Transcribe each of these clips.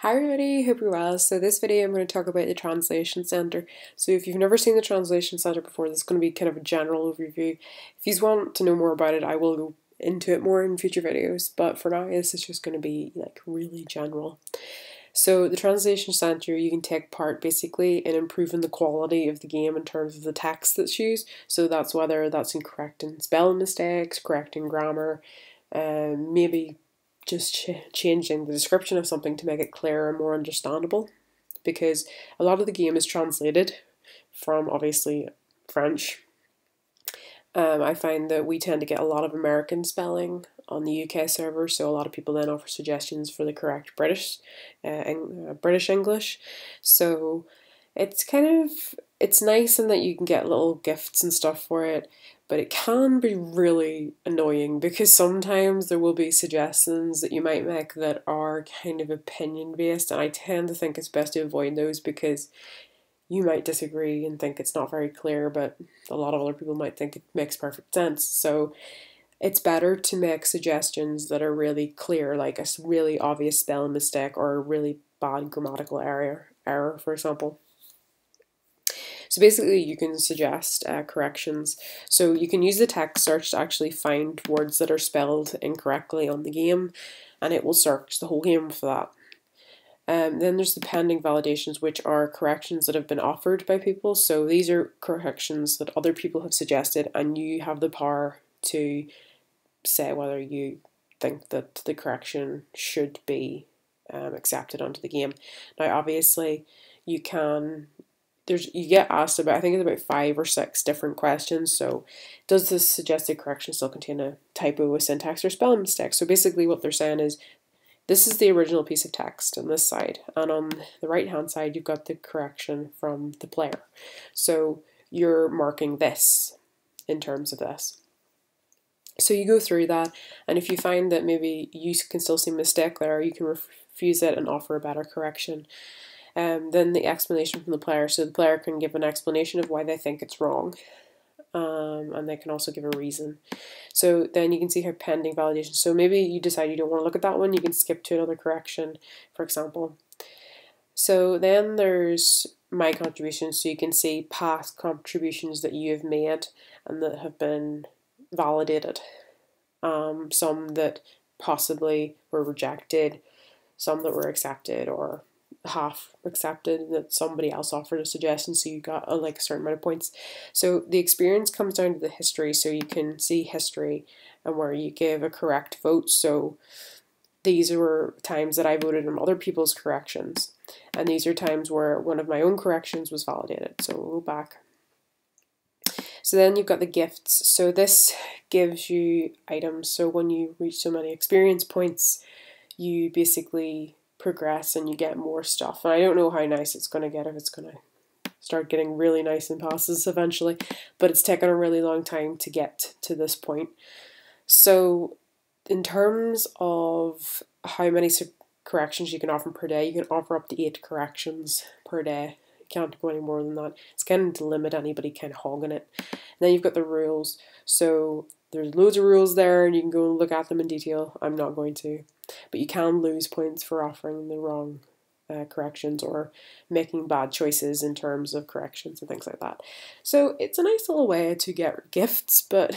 Hi everybody, hope you're well. So this video I'm going to talk about the Translation Center. So if you've never seen the Translation Center before, this is going to be kind of a general overview. If you want to know more about it, I will go into it more in future videos, but for now this is just going to be like really general. So the Translation Center, you can take part basically in improving the quality of the game in terms of the text that's used. So that's whether that's in correcting spelling mistakes, correcting grammar, maybe just changing the description of something to make it clearer and more understandable, because a lot of the game is translated from obviously French. I find that we tend to get a lot of American spelling on the UK server, so a lot of people then offer suggestions for the correct British English. So it's nice in that you can get little gifts and stuff for it, but it can be really annoying because sometimes there will be suggestions that you might make that are kind of opinion based, and I tend to think it's best to avoid those because you might disagree and think it's not very clear, but a lot of other people might think it makes perfect sense. So it's better to make suggestions that are really clear, like a really obvious spelling mistake or a really bad grammatical error, for example. So basically you can suggest corrections. So you can use the text search to actually find words that are spelled incorrectly on the game, and it will search the whole game for that. Then there's the pending validations, which are corrections that have been offered by people. So these are corrections that other people have suggested, and you have the power to say whether you think that the correction should be accepted onto the game. Now, obviously, you get asked about, I think it's about 5 or 6 different questions. So, does this suggested correction still contain a typo, a syntax, or spelling mistake? So basically, what they're saying is, this is the original piece of text on this side, and on the right hand side you've got the correction from the player. So you're marking this in terms of this. So you go through that, and if you find that maybe you can still see a mistake there, you can refuse it and offer a better correction. Then the explanation from the player, so the player can give an explanation of why they think it's wrong. And they can also give a reason. So then you can see her pending validation. So maybe you decide you don't want to look at that one, you can skip to another correction, for example. So then there's my contributions, so you can see past contributions that you have made and that have been validated. Some that possibly were rejected, some that were accepted or half accepted, that somebody else offered a suggestion, so you got like a certain amount of points. So the experience comes down to the history, so you can see history and where you give a correct vote. So these were times that I voted on other people's corrections, and these are times where one of my own corrections was validated. So we'll go back. So then you've got the gifts. So this gives you items. So when you reach so many experience points, you basically progress and you get more stuff. And I don't know how nice it's going to get, if it's going to start getting really nice in passes eventually, but it's taken a really long time to get to this point. So in terms of how many corrections you can offer per day, you can offer up to 8 corrections per day. You can't go any more than that. It's kind of to limit anybody kind of hogging it. And then you've got the rules. So there's loads of rules there, and you can go and look at them in detail. I'm not going to. But you can lose points for offering the wrong corrections or making bad choices in terms of corrections and things like that. So it's a nice little way to get gifts, but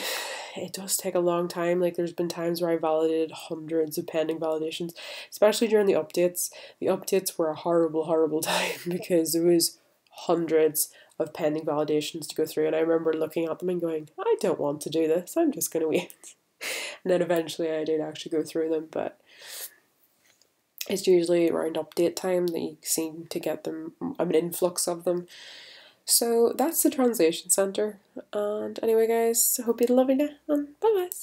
it does take a long time. Like, there's been times where I validated hundreds of pending validations, especially during the updates. The updates were a horrible, horrible time because there was hundreds of pending validations to go through, and I remember looking at them and going, I don't want to do this, I'm just going to wait. And then eventually I did actually go through them, but it's usually around update time that you seem to get them, an influx of them. So that's the Translation Center. And anyway guys, I hope you had a lovely day, and bye guys.